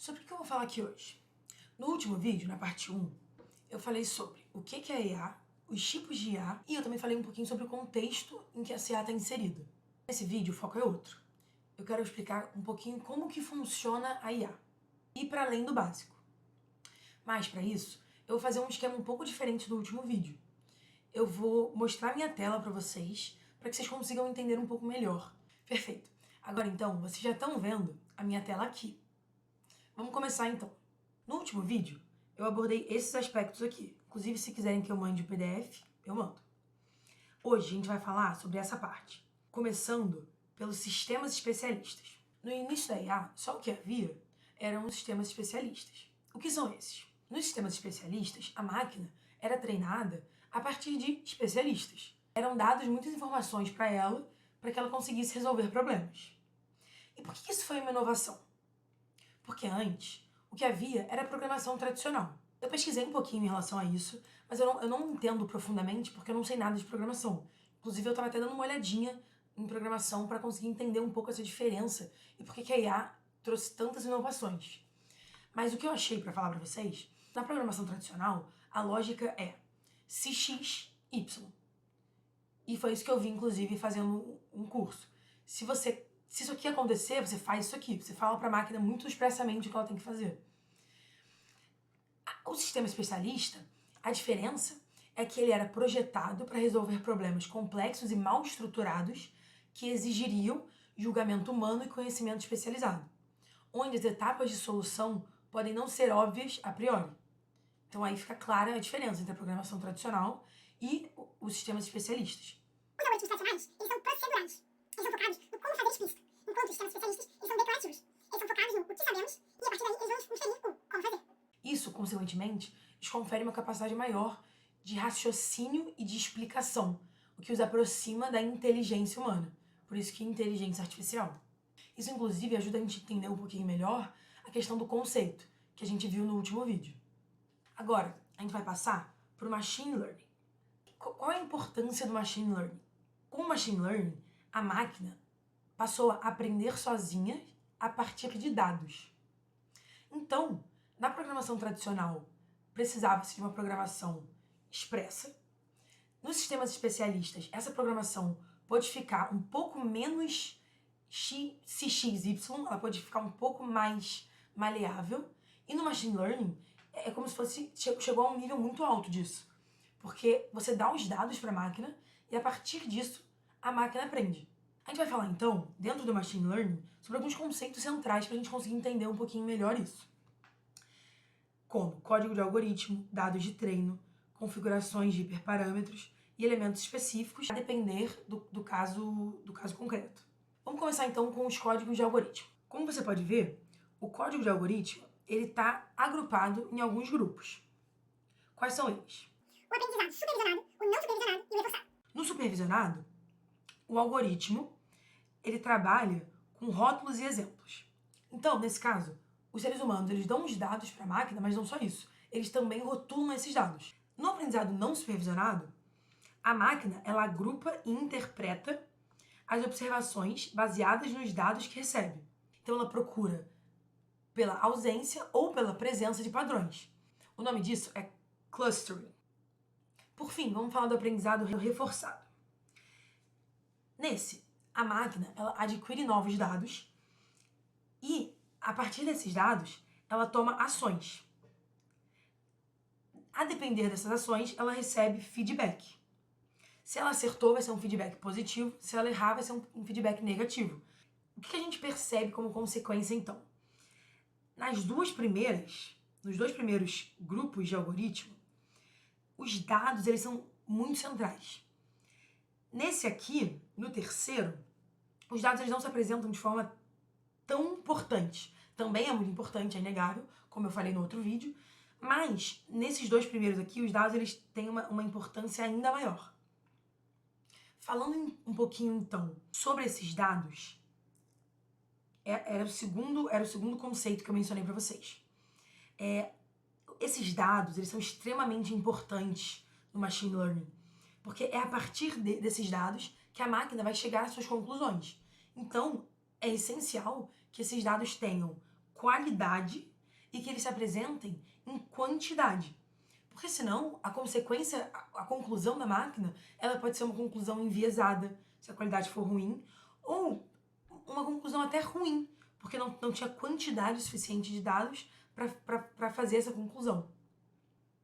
Sobre o que eu vou falar aqui hoje? No último vídeo, na parte 1, eu falei sobre o que é IA, os tipos de IA, e eu também falei um pouquinho sobre o contexto em que essa IA está inserida. Nesse vídeo, o foco é outro. Eu quero explicar um pouquinho como que funciona a IA, e para além do básico. Mas, para isso, eu vou fazer um esquema um pouco diferente do último vídeo. Eu vou mostrar minha tela para vocês que vocês consigam entender um pouco melhor. Perfeito. Agora, então, vocês já estão vendo a minha tela aqui. Vamos começar, então. No último vídeo, eu abordei esses aspectos aqui. Inclusive, se quiserem que eu mande o PDF, eu mando. Hoje, a gente vai falar sobre essa parte, começando pelos sistemas especialistas. No início da IA, só o que havia eram os sistemas especialistas. O que são esses? Nos sistemas especialistas, a máquina era treinada a partir de especialistas. Eram dadas muitas informações para ela, para que ela conseguisse resolver problemas. E por que isso foi uma inovação? Porque antes, o que havia era a programação tradicional. Eu pesquisei um pouquinho em relação a isso, mas eu não entendo profundamente porque eu não sei nada de programação. Inclusive, eu estava até dando uma olhadinha em programação para conseguir entender um pouco essa diferença e por que a IA trouxe tantas inovações. Mas o que eu achei para falar para vocês, na programação tradicional, a lógica é se x, y. E foi isso que eu vi, inclusive, fazendo um curso. Se isso aqui acontecer, você faz isso aqui. Você fala para a máquina muito expressamente o que ela tem que fazer. O sistema especialista, a diferença é que ele era projetado para resolver problemas complexos e mal estruturados que exigiriam julgamento humano e conhecimento especializado, onde as etapas de solução podem não ser óbvias a priori. Então aí fica clara a diferença entre a programação tradicional e os sistemas especialistas. Os algoritmos tradicionais, eles são procedurais. Eles são focados no como fazer explícito, enquanto os sistemas especialistas, eles são declarativos. Eles são focados no o que sabemos e a partir daí eles vão inferir o como fazer. Isso, consequentemente, lhes confere uma capacidade maior de raciocínio e de explicação, o que os aproxima da inteligência humana. Por isso que inteligência artificial. Isso, inclusive, ajuda a gente a entender um pouquinho melhor a questão do conceito, que a gente viu no último vídeo. Agora, a gente vai passar para o Machine Learning. Qual é a importância do Machine Learning? Com o Machine Learning, a máquina passou a aprender sozinha a partir de dados. Então, na programação tradicional, precisava-se de uma programação expressa. Nos sistemas especialistas, essa programação pode ficar um pouco menos CXY, ela pode ficar um pouco mais maleável. E no Machine Learning, é como se fosse chegou a um nível muito alto disso. Porque você dá os dados para a máquina e a partir disso, a máquina aprende. A gente vai falar então, dentro do Machine Learning, sobre alguns conceitos centrais para a gente conseguir entender um pouquinho melhor isso. Como código de algoritmo, dados de treino, configurações de hiperparâmetros e elementos específicos, a depender do caso concreto. Vamos começar então com os códigos de algoritmo. Como você pode ver, o código de algoritmo ele está agrupado em alguns grupos. Quais são eles? O aprendizado supervisionado, o não supervisionado e o reforçado. No supervisionado, o algoritmo ele trabalha com rótulos e exemplos. Então, nesse caso, os seres humanos eles dão os dados para a máquina, mas não só isso. Eles também rotulam esses dados. No aprendizado não supervisionado, a máquina ela agrupa e interpreta as observações baseadas nos dados que recebe. Então, ela procura pela ausência ou pela presença de padrões. O nome disso é clustering. Por fim, vamos falar do aprendizado reforçado. Nesse, a máquina ela adquire novos dados e, a partir desses dados, ela toma ações. A depender dessas ações, ela recebe feedback. Se ela acertou, vai ser um feedback positivo. Se ela errar, vai ser um feedback negativo. O que a gente percebe como consequência, então? Nos dois primeiros grupos de algoritmo, os dados eles são muito centrais. Nesse aqui, no terceiro, os dados eles não se apresentam de forma tão importante. Também é muito importante, é inegável, como eu falei no outro vídeo, mas nesses dois primeiros aqui, os dados eles têm uma importância ainda maior. Falando um pouquinho, então, sobre esses dados, era o segundo conceito que eu mencionei para vocês. Esses dados eles são extremamente importantes no Machine Learning, porque é a partir desses dados que a máquina vai chegar às suas conclusões. Então, é essencial que esses dados tenham qualidade e que eles se apresentem em quantidade. Porque senão, a consequência, a conclusão da máquina, ela pode ser uma conclusão enviesada, se a qualidade for ruim, ou uma conclusão até ruim, porque não tinha quantidade suficiente de dados para fazer essa conclusão.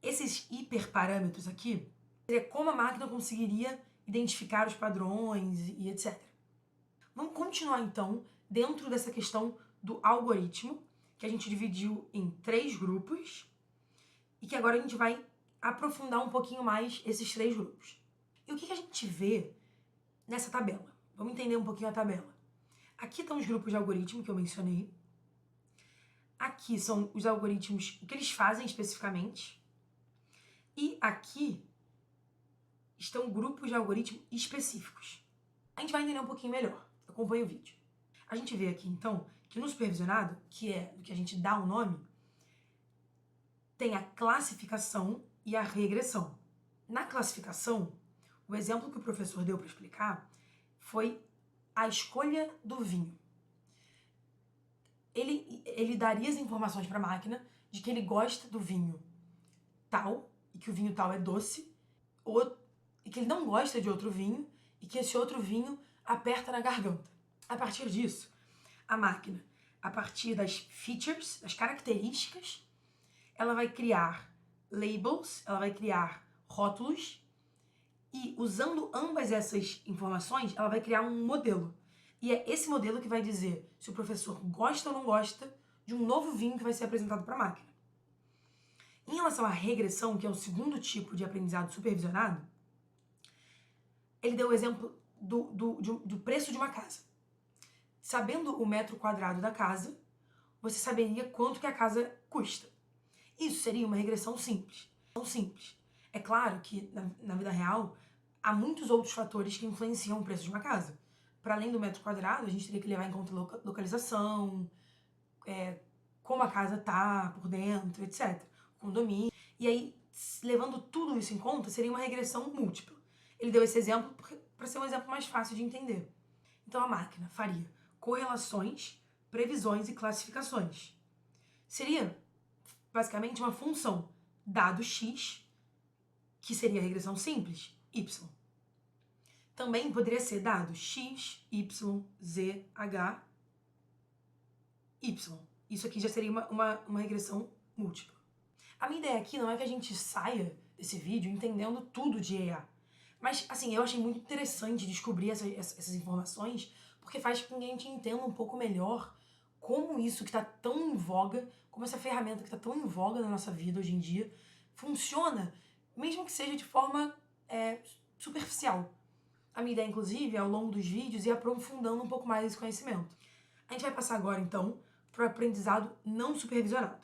Esses hiperparâmetros aqui, seria como a máquina conseguiria identificar os padrões e etc. Vamos continuar, então, dentro dessa questão do algoritmo, que a gente dividiu em 3 grupos, e que agora a gente vai aprofundar um pouquinho mais esses 3 grupos. E o que a gente vê nessa tabela? Vamos entender um pouquinho a tabela. Aqui estão os grupos de algoritmo que eu mencionei. Aqui são os algoritmos, o que eles fazem especificamente. E aqui estão grupos de algoritmo específicos. A gente vai entender um pouquinho melhor. Acompanhe o vídeo. A gente vê aqui, então, que no supervisionado, que é o que a gente dá o nome, tem a classificação e a regressão. Na classificação, o exemplo que o professor deu para explicar foi a escolha do vinho. Ele daria as informações para a máquina de que ele gosta do vinho tal, e que o vinho tal é doce, e que ele não gosta de outro vinho, e que esse outro vinho aperta na garganta. A partir disso, a máquina, a partir das features, das características, ela vai criar labels, ela vai criar rótulos, e usando ambas essas informações, ela vai criar um modelo. E é esse modelo que vai dizer se o professor gosta ou não gosta de um novo vinho que vai ser apresentado para a máquina. Em relação à regressão, que é o segundo tipo de aprendizado supervisionado, ele deu o exemplo do preço de uma casa. Sabendo o metro quadrado da casa, você saberia quanto que a casa custa. Isso seria uma regressão simples. É claro que, na vida real, há muitos outros fatores que influenciam o preço de uma casa. Para além do metro quadrado, a gente teria que levar em conta localização, como a casa tá por dentro, etc. Condomínio. E aí, levando tudo isso em conta, seria uma regressão múltipla. Ele deu esse exemplo para ser um exemplo mais fácil de entender. Então, a máquina faria correlações, previsões e classificações. Seria, basicamente, uma função dado x, que seria a regressão simples, y. Também poderia ser dado x, y, z, h, y. Isso aqui já seria uma regressão múltipla. A minha ideia aqui não é que a gente saia desse vídeo entendendo tudo de EA. Mas, assim, eu achei muito interessante descobrir essas informações, porque faz com que a gente entenda um pouco melhor como isso que está tão em voga, como essa ferramenta que está tão em voga na nossa vida hoje em dia, funciona, mesmo que seja de forma superficial. A minha ideia, inclusive, é ao longo dos vídeos ir aprofundando um pouco mais esse conhecimento. A gente vai passar agora, então, para o aprendizado não supervisionado.